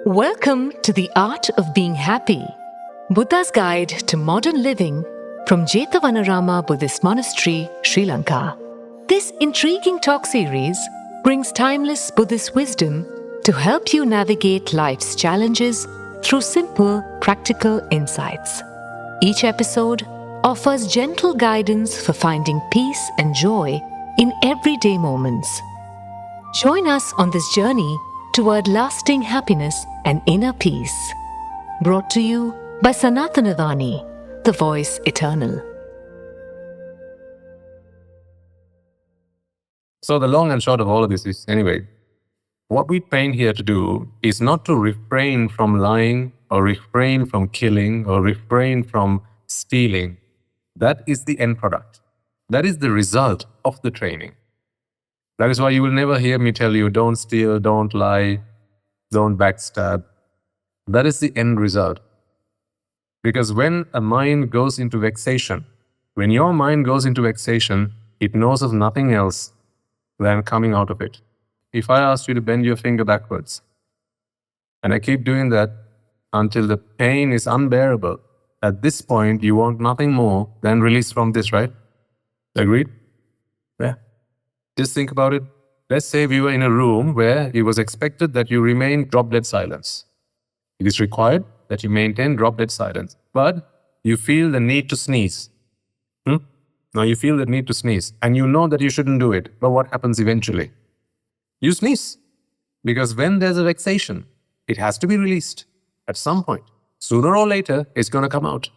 Welcome to the Art of Being Happy, Buddha's Guide to Modern Living from Jethavanarama Buddhist Monastery, Sri Lanka. This intriguing talk series brings timeless Buddhist wisdom to help you navigate life's challenges through simple, practical insights. Each episode offers gentle guidance for finding peace and joy in everyday moments. Join us on this journey toward lasting happiness and inner peace. Brought to you by Sanathana Vani, the voice eternal. So the long and short of all of this is, anyway, what we train here to do is not to refrain from lying or refrain from killing or refrain from stealing. That is the end product. That is the result of the training. That is why you will never hear me tell you, don't steal, don't lie, don't backstab. That is the end result. Because when a mind goes into vexation, when your mind goes into vexation, it knows of nothing else than coming out of it. If I asked you to bend your finger backwards, and I keep doing that until the pain is unbearable, at this point you want nothing more than release from this, right? Agreed? Yeah. Just think about it. Let's say we were in a room where it was expected that you remain drop-dead silence. It is required that you maintain drop-dead silence. But you feel the need to sneeze. Now you feel the need to sneeze. And you know that you shouldn't do it. But what happens eventually? You sneeze. Because when there's a vexation, it has to be released at some point. Sooner or later, it's going to come out.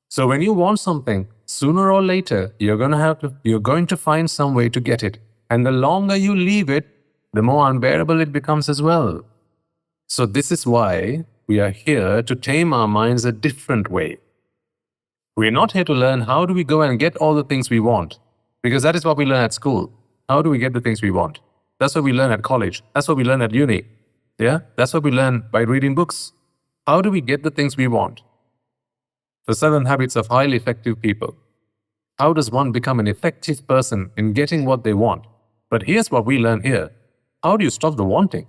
So when you want something, sooner or later, you're going to find some way to get it. And the longer you leave it, the more unbearable it becomes as well. So this is why we are here to tame our minds a different way. We're not here to learn how do we go and get all the things we want. Because that is what we learn at school. How do we get the things we want? That's what we learn at college. That's what we learn at uni. Yeah? That's what we learn by reading books. How do we get the things we want? The 7 habits of highly effective people. How does one become an effective person in getting what they want? But here's what we learn here. How do you stop the wanting?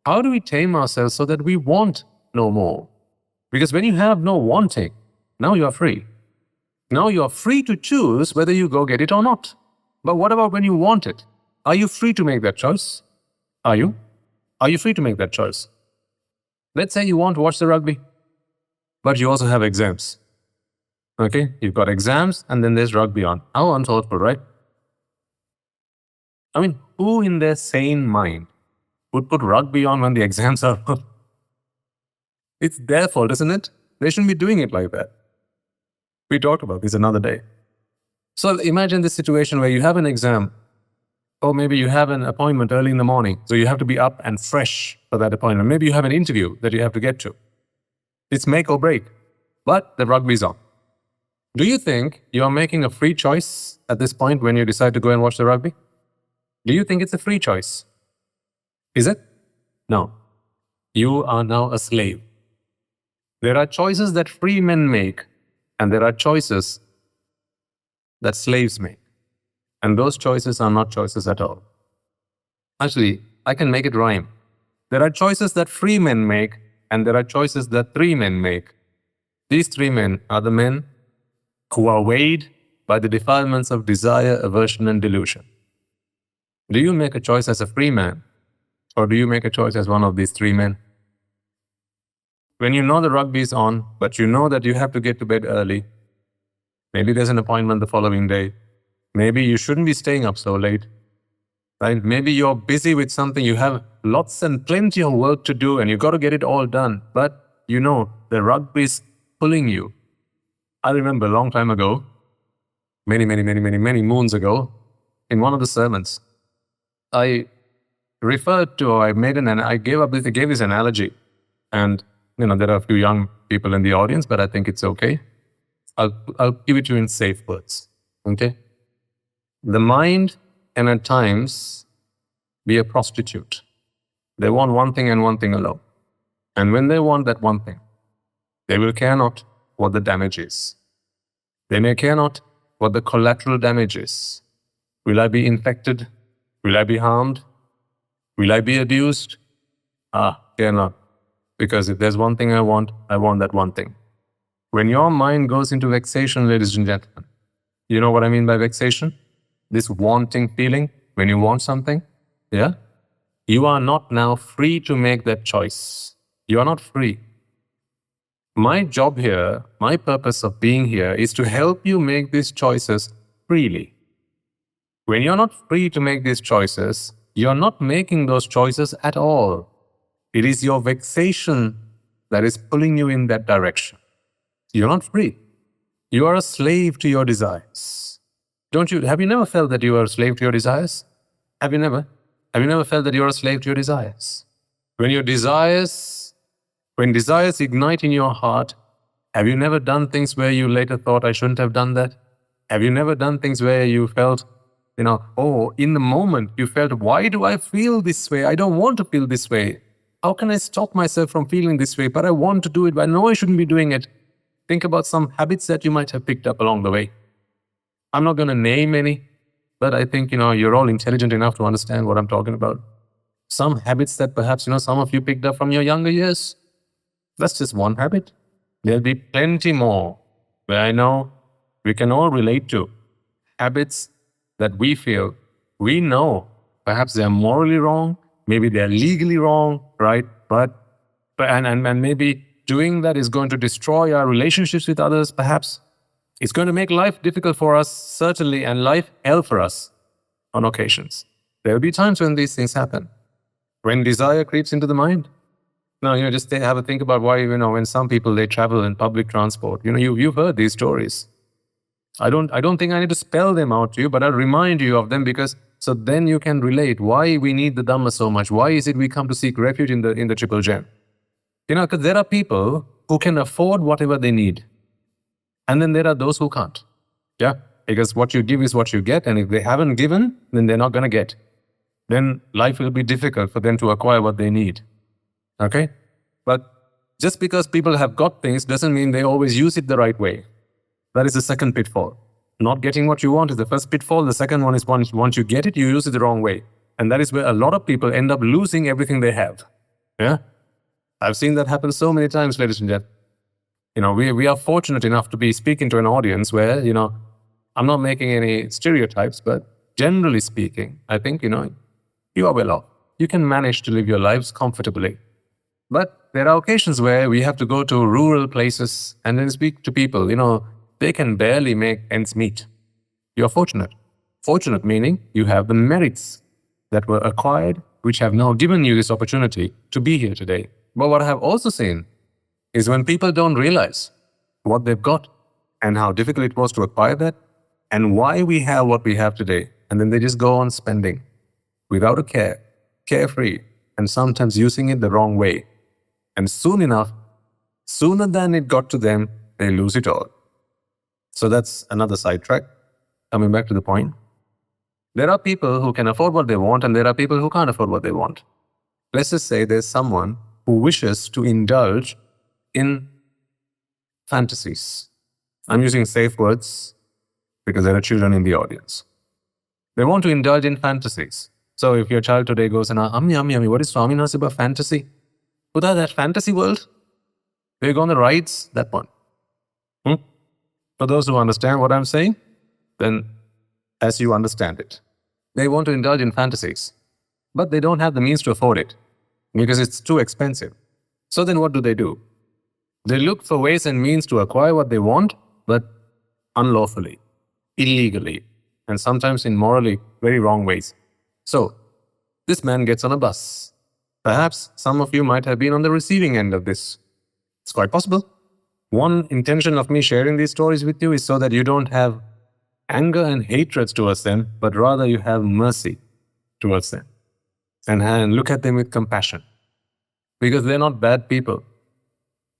How do we tame ourselves so that we want no more? Because when you have no wanting, now you are free. Now you are free to choose whether you go get it or not. But what about when you want it? Are you free to make that choice? Are you? Are you free to make that choice? Let's say you want to watch the rugby, but you also have exams. Okay, you've got exams and then there's rugby on. How unthoughtful, right? I mean, who in their sane mind would put rugby on when the exams are on? It's their fault, isn't it? They shouldn't be doing it like that. We talked about this another day. So imagine this situation where you have an exam, or maybe you have an appointment early in the morning, so you have to be up and fresh for that appointment. Maybe you have an interview that you have to get to. It's make or break, but the rugby's on. Do you think you are making a free choice at this point when you decide to go and watch the rugby? Do you think it's a free choice? Is it? No. You are now a slave. There are choices that free men make, and there are choices that slaves make. And those choices are not choices at all. Actually, I can make it rhyme. There are choices that free men make, and there are choices that 3 men make. These 3 men are the men who are weighed by the defilements of desire, aversion, and delusion. Do you make a choice as a free man, or do you make a choice as one of these 3 men? When you know the rugby is on, but you know that you have to get to bed early, maybe there's an appointment the following day, maybe you shouldn't be staying up so late, right? Maybe you're busy with something, you have lots and plenty of work to do and you've got to get it all done, but you know the rugby is pulling you. I remember a long time ago, many moons ago, in one of the sermons, I referred to, or I gave this analogy, and there are a few young people in the audience, but I think it's okay. I'll give it to you in safe words. Okay? The mind can at times be a prostitute. They want one thing and one thing alone. And when they want that one thing, they will care not what the damage is. They may care not what the collateral damage is. Will I be infected? Will I be harmed? Will I be abused? Care not. Because if there's one thing I want that one thing. When your mind goes into vexation, ladies and gentlemen, you know what I mean by vexation? This wanting feeling, when you want something, yeah? You are not now free to make that choice. You are not free. My job here, my purpose of being here is to help you make these choices freely. When you're not free to make these choices, you're not making those choices at all. It is your vexation that is pulling you in that direction. You're not free. You are a slave to your desires. Have you never felt that you are a slave to your desires? Have you never felt that you're a slave to your desires? When desires ignite in your heart, have you never done things where you later thought, I shouldn't have done that? Have you never done things where you felt, in the moment you felt, why do I feel this way? I don't want to feel this way. How can I stop myself from feeling this way? But I want to do it, but I know I shouldn't be doing it. Think about some habits that you might have picked up along the way. I'm not going to name any, but I think, you're all intelligent enough to understand what I'm talking about. Some habits that perhaps, some of you picked up from your younger years. That's just one habit. There'll be plenty more where I know we can all relate to. Habits that we feel, we know, perhaps they're morally wrong, maybe they're legally wrong, right? But maybe doing that is going to destroy our relationships with others, perhaps. It's going to make life difficult for us, certainly, and life hell for us on occasions. There will be times when these things happen. When desire creeps into the mind. Now, just have a think about why, when some people, they travel in public transport. You've heard these stories. I don't think I need to spell them out to you, but I'll remind you of them because so then you can relate why we need the Dhamma so much. Why is it we come to seek refuge in the Triple Gem? Because there are people who can afford whatever they need. And then there are those who can't. Yeah? Because what you give is what you get, and if they haven't given, then they're not going to get. Then life will be difficult for them to acquire what they need. Okay? But just because people have got things doesn't mean they always use it the right way. That is the second pitfall. Not getting what you want is the first pitfall. The second one is once you get it, you use it the wrong way. And that is where a lot of people end up losing everything they have. Yeah? I've seen that happen so many times, ladies and gentlemen. We are fortunate enough to be speaking to an audience where, I'm not making any stereotypes, but generally speaking, I think, you are well off. You can manage to live your lives comfortably. But there are occasions where we have to go to rural places and then speak to people, they can barely make ends meet. You're fortunate. Fortunate meaning you have the merits that were acquired, which have now given you this opportunity to be here today. But what I have also seen is when people don't realize what they've got and how difficult it was to acquire that and why we have what we have today. And then they just go on spending without a care, carefree, and sometimes using it the wrong way. And soon enough, sooner than it got to them, they lose it all. So that's another sidetrack. Coming back to the point. There are people who can afford what they want and there are people who can't afford what they want. Let's just say there's someone who wishes to indulge in fantasies. I'm using safe words because there are children in the audience. They want to indulge in fantasies. So if your child today goes and Ami, what is Swami Nasibha fantasy? Buddha, that fantasy world? Where you go on the rides? That one. For those who understand what I'm saying, then as you understand it. They want to indulge in fantasies, but they don't have the means to afford it because it's too expensive. So then what do? They look for ways and means to acquire what they want, but unlawfully, illegally, and sometimes in morally very wrong ways. So this man gets on a bus. Perhaps some of you might have been on the receiving end of this. It's quite possible. One intention of me sharing these stories with you is so that you don't have anger and hatred towards them, but rather you have mercy towards them. And look at them with compassion. Because they're not bad people.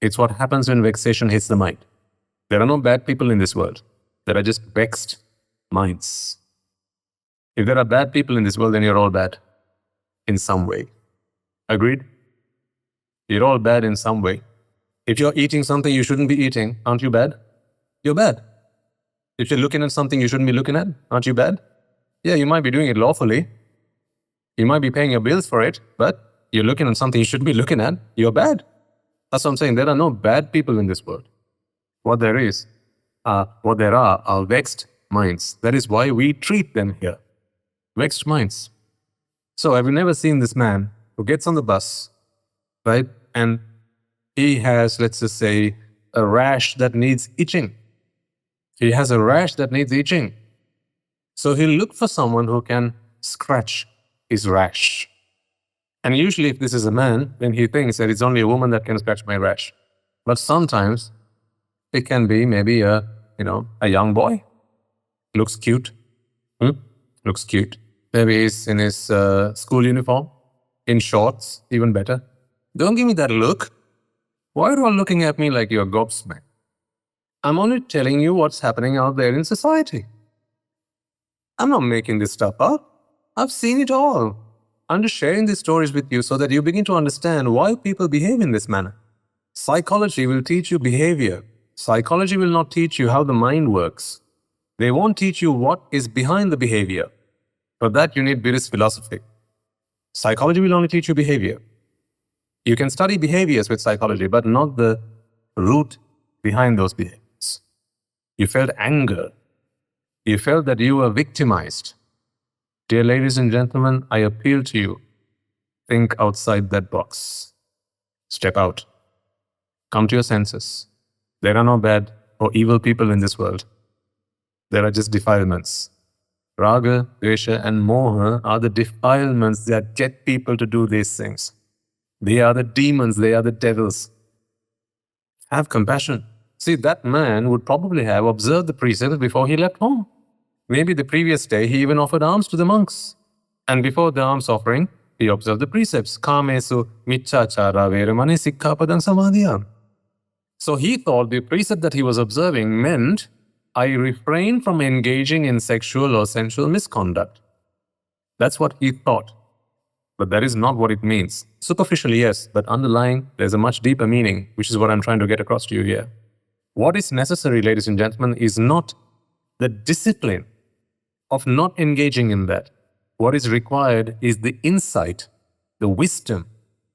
It's what happens when vexation hits the mind. There are no bad people in this world. There are just vexed minds. If there are bad people in this world, then you're all bad. In some way. Agreed? You're all bad in some way. If you're eating something you shouldn't be eating, aren't you bad? You're bad. If you're looking at something you shouldn't be looking at, aren't you bad? Yeah, you might be doing it lawfully. You might be paying your bills for it, but you're looking at something you shouldn't be looking at, you're bad. That's what I'm saying. There are no bad people in this world. What there are vexed minds. That is why we treat them here. Vexed minds. So have you never seen this man who gets on the bus, right? And he has, let's just say, a rash that needs itching. He has a rash that needs itching. So he'll look for someone who can scratch his rash. And usually if this is a man, then he thinks that it's only a woman that can scratch my rash. But sometimes it can be maybe a young boy. Looks cute. Looks cute. Maybe he's in his school uniform, in shorts, even better. Don't give me that look. Why are you all looking at me like you're gobsmacked? I'm only telling you what's happening out there in society. I'm not making this stuff up. I've seen it all. I'm just sharing these stories with you so that you begin to understand why people behave in this manner. Psychology will teach you behavior. Psychology will not teach you how the mind works. They won't teach you what is behind the behavior. For that, you need Buddhist philosophy. Psychology will only teach you behavior. You can study behaviors with psychology, but not the root behind those behaviors. You felt anger. You felt that you were victimized. Dear ladies and gentlemen, I appeal to you. Think outside that box. Step out. Come to your senses. There are no bad or evil people in this world. There are just defilements. Raga, Dvesha, and Moha are the defilements that get people to do these things. They are the demons, they are the devils. Have compassion. See, that man would probably have observed the precepts before he left home. Maybe the previous day he even offered alms to the monks. And before the alms offering, he observed the precepts. Kamesu michachara veramani sikkhapadam samadhiyam. So he thought the precept that he was observing meant, I refrain from engaging in sexual or sensual misconduct. That's what he thought. But that is not what it means. Superficially, yes, but underlying, there's a much deeper meaning, which is what I'm trying to get across to you here. What is necessary, ladies and gentlemen, is not the discipline of not engaging in that. What is required is the insight, the wisdom,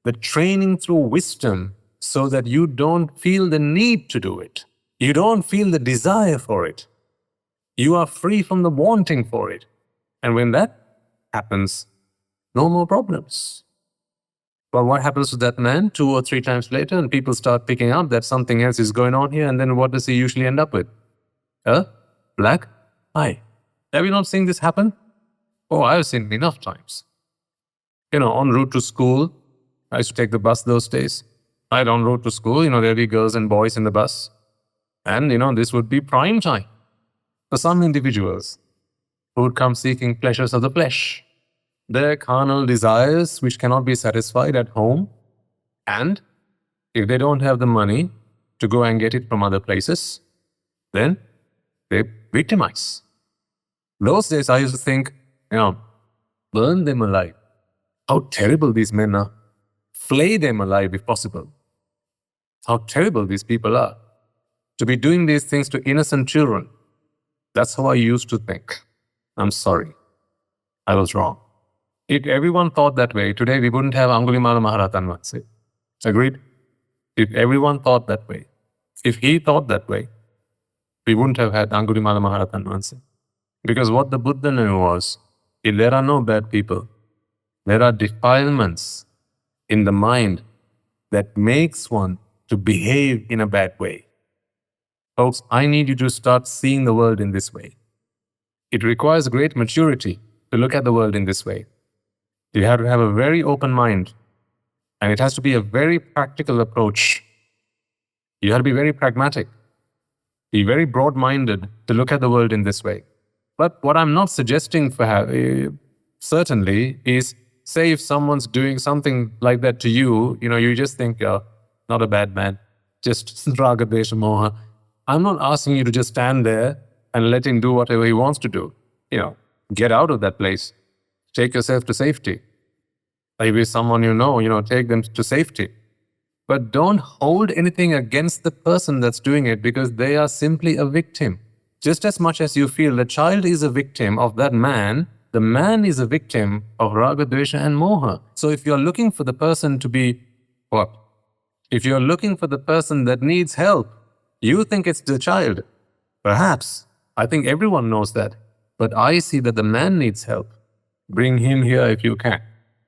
the training through wisdom so that you don't feel the need to do it. You don't feel the desire for it. You are free from the wanting for it. And when that happens, no more problems. But what happens to that man 2 or 3 times later and people start picking up that something else is going on here, and then what does he usually end up with? A black eye. Have you not seen this happen? Oh, I've seen it enough times. En route to school, I used to take the bus those days. Right en route to school, there'd be girls and boys in the bus. And, this would be prime time for some individuals who would come seeking pleasures of the flesh. Their carnal desires which cannot be satisfied at home. And if they don't have the money to go and get it from other places, then they victimize. Those days I used to think, burn them alive. How terrible these men are. Flay them alive if possible. How terrible these people are. To be doing these things to innocent children. That's how I used to think. I'm sorry. I was wrong. If everyone thought that way, today we wouldn't have Angulimala Maharatan. Agreed? If everyone thought that way, if he thought that way, we wouldn't have had Angulimala Maharatan. Because what the Buddha knew was, if there are no bad people, there are defilements in the mind that makes one to behave in a bad way. Folks, I need you to start seeing the world in this way. It requires great maturity to look at the world in this way. You have to have a very open mind, and it has to be a very practical approach. You have to be very pragmatic, be very broad-minded to look at the world in this way. But what I'm not suggesting certainly is, say if someone's doing something like that to you, you just think, not a bad man, just raga, dvesha, moha. I'm not asking you to just stand there and let him do whatever he wants to do. Get out of that place. Take yourself to safety. Maybe someone take them to safety. But don't hold anything against the person that's doing it, because they are simply a victim. Just as much as you feel the child is a victim of that man, the man is a victim of raga, dvesha, and moha. So if you're looking for the person to be, If you're looking for the person that needs help, you think it's the child. Perhaps. I think everyone knows that. But I see that the man needs help. Bring him here if you can.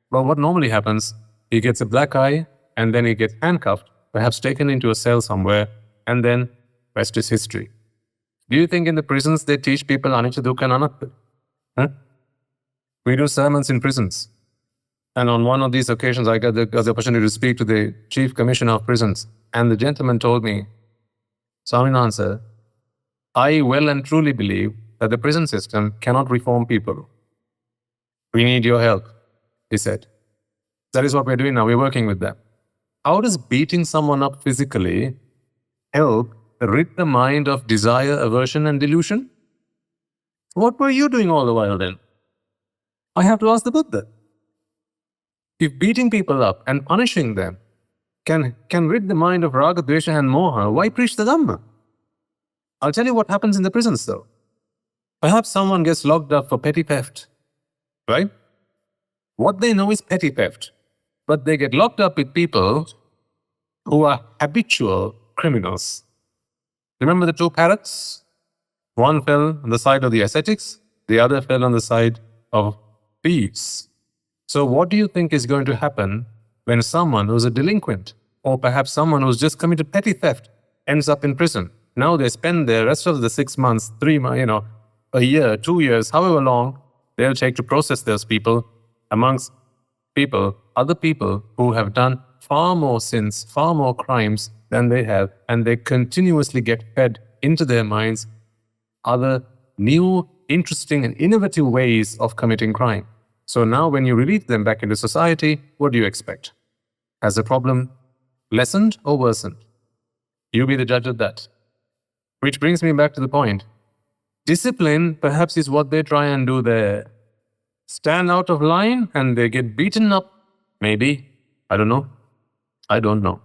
Well, what normally happens, he gets a black eye, and then he gets handcuffed, perhaps taken into a cell somewhere, and then rest is history. Do you think in the prisons they teach people anicca, dukkha, and anatta? Huh? We do sermons in prisons. And on one of these occasions, I got the opportunity to speak to the Chief Commissioner of Prisons. And the gentleman told me, Swaminathan sir, I well and truly believe that the prison system cannot reform people. We need your help, he said. That is what we're doing now. We're working with them. How does beating someone up physically help rid the mind of desire, aversion, and delusion? What were you doing all the while then? I have to ask the Buddha. If beating people up and punishing them can rid the mind of raga, dvesha, and moha, why preach the Dhamma? I'll tell you what happens in the prisons though. Perhaps someone gets locked up for petty theft, right? What they know is petty theft, but they get locked up with people who are habitual criminals. Remember the two parrots? One fell on the side of the ascetics, the other fell on the side of thieves. So what do you think is going to happen when someone who's a delinquent, or perhaps someone who's just committed petty theft, ends up in prison? Now they spend the rest of the 6 months, 3 months, a year, 2 years, however long they'll take to process those people amongst people, other people who have done far more sins, far more crimes than they have, and they continuously get fed into their minds other new, interesting, and innovative ways of committing crime. So now when you release them back into society, what do you expect? Has the problem lessened or worsened? You be the judge of that. Which brings me back to the point. Discipline perhaps is what they try and do there. Stand out of line and they get beaten up. Maybe. I don't know. I don't know.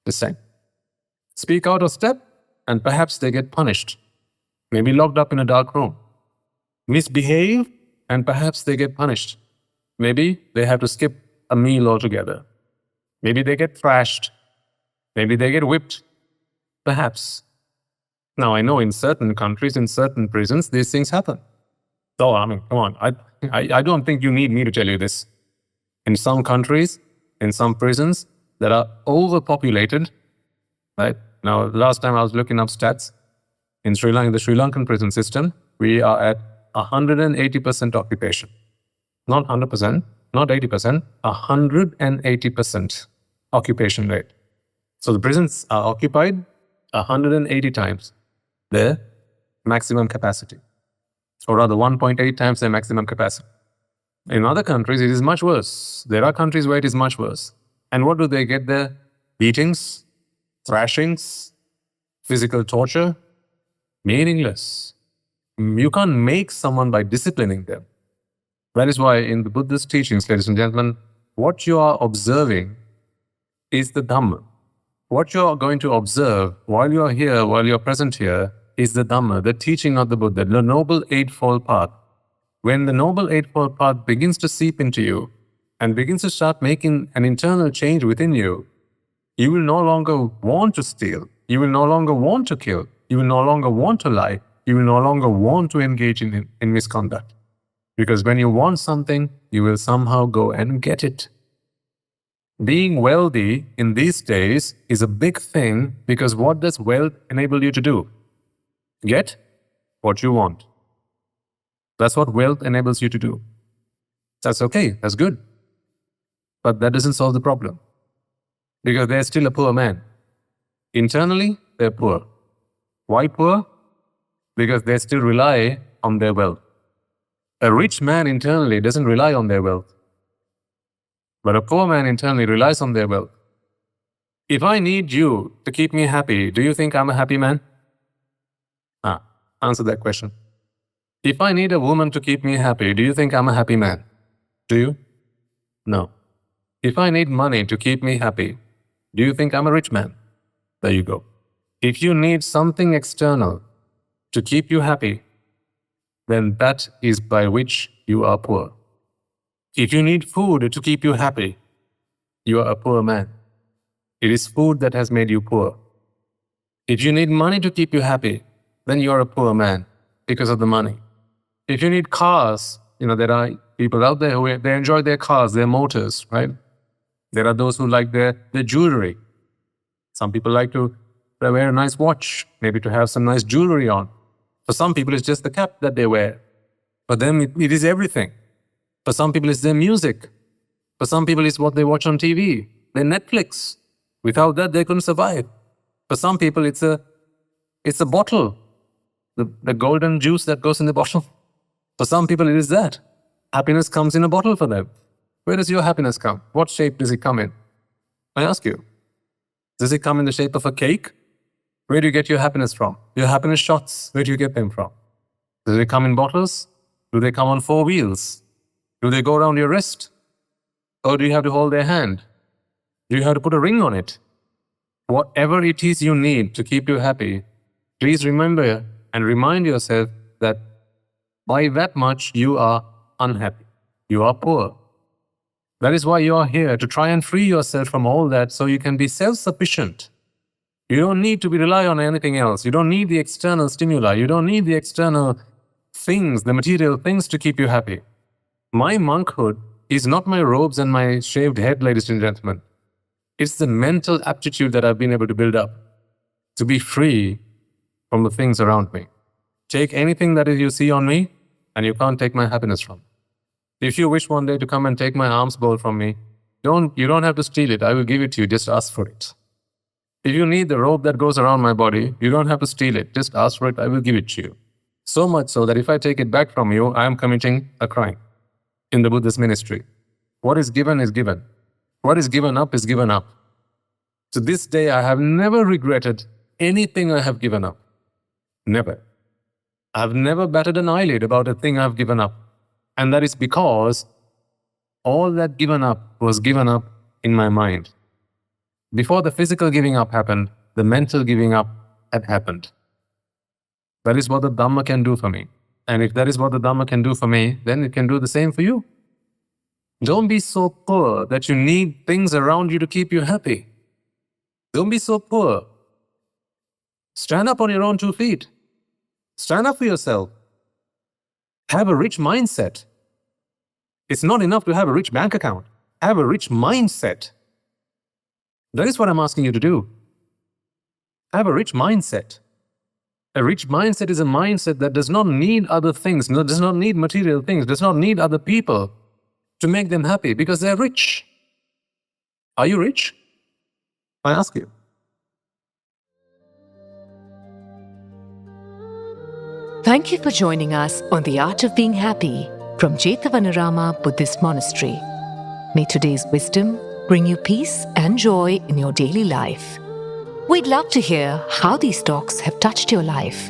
The same. Speak out of step and perhaps they get punished. Maybe locked up in a dark room. Misbehave and perhaps they get punished. Maybe they have to skip a meal altogether. Maybe they get thrashed. Maybe they get whipped. Perhaps. Now, I know in certain countries, in certain prisons, these things happen. So, I mean, come on. I don't think you need me to tell you this. In some countries, in some prisons that are overpopulated, right? Now, last time I was looking up stats, in Sri Lanka, the Sri Lankan prison system, we are at 180% occupation. Not 100%, not 80%, 180% occupation rate. So the prisons are occupied 180 times their maximum capacity, or rather 1.8 times their maximum capacity. In other countries, it is much worse. There are countries where it is much worse. And what do they get there? Beatings, thrashings, physical torture, meaningless. You can't make someone by disciplining them. That is why in the Buddhist teachings, ladies and gentlemen, what you are observing is the Dhamma. What you are going to observe while you are here, while you are present here, is the Dhamma, the teaching of the Buddha, the Noble Eightfold Path. When the Noble Eightfold Path begins to seep into you and begins to start making an internal change within you, you will no longer want to steal. You will no longer want to kill. You will no longer want to lie. You will no longer want to engage in misconduct. Because when you want something, you will somehow go and get it. Being wealthy in these days is a big thing because what does wealth enable you to do? Get what you want. That's what wealth enables you to do. That's okay, that's good. But that doesn't solve the problem. Because they're still a poor man. Internally, they're poor. Why poor? Because they still rely on their wealth. A rich man internally doesn't rely on their wealth. But a poor man internally relies on their wealth. If I need you to keep me happy, do you think I'm a happy man? Answer that question. If I need a woman to keep me happy, do you think I'm a happy man? Do you? No. If I need money to keep me happy, do you think I'm a rich man? There you go. If you need something external to keep you happy, then that is by which you are poor. If you need food to keep you happy, you are a poor man. It is food that has made you poor. If you need money to keep you happy, then you're a poor man because of the money. If you need cars, there are people out there who they enjoy their cars, their motors, right? There are those who like their jewelry. Some people like to wear a nice watch, maybe to have some nice jewelry on. For some people, it's just the cap that they wear. For them, it is everything. For some people, it's their music. For some people, it's what they watch on TV, their Netflix. Without that, they couldn't survive. For some people, it's a bottle, the golden juice that goes in the bottle. For some people, it is that. Happiness comes in a bottle for them. Where does your happiness come? What shape does it come in? I ask you. Does it come in the shape of a cake? Where do you get your happiness from? Your happiness shots, where do you get them from? Do they come in bottles? Do they come on 4 wheels? Do they go around your wrist? Or do you have to hold their hand? Do you have to put a ring on it? Whatever it is you need to keep you happy, please remember and remind yourself that by that much you are unhappy. You are poor. That is why you are here, to try and free yourself from all that so you can be self-sufficient. You don't need to rely on anything else. You don't need the external stimuli. You don't need the external things, the material things to keep you happy. My monkhood is not my robes and my shaved head, ladies and gentlemen. It's the mental aptitude that I've been able to build up to be free from the things around me. Take anything that you see on me, and you can't take my happiness from. If you wish one day to come and take my alms bowl from me, you don't have to steal it. I will give it to you. Just ask for it. If you need the robe that goes around my body, you don't have to steal it. Just ask for it. I will give it to you. So much so that if I take it back from you, I am committing a crime in the Buddhist ministry. What is given is given. What is given up is given up. To this day, I have never regretted anything I have given up. Never. I've never batted an eyelid about a thing I've given up. And that is because all that given up was given up in my mind. Before the physical giving up happened, the mental giving up had happened. That is what the Dharma can do for me. And if that is what the Dharma can do for me, then it can do the same for you. Don't be so poor that you need things around you to keep you happy. Don't be so poor. Stand up on your own 2 feet. Stand up for yourself. Have a rich mindset. It's not enough to have a rich bank account. Have a rich mindset. That is what I'm asking you to do. Have a rich mindset. A rich mindset is a mindset that does not need other things, does not need material things, does not need other people to make them happy because they're rich. Are you rich? I ask you. Thank you for joining us on The Art of Being Happy from Jethavanarama Buddhist Monastery. May today's wisdom bring you peace and joy in your daily life. We'd love to hear how these talks have touched your life.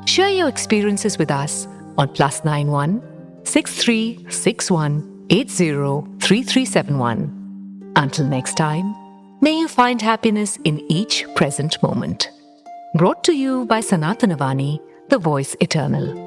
Share your experiences with us on +91 6361 803371. Until next time, may you find happiness in each present moment. Brought to you by Sanathana Vani, the voice eternal.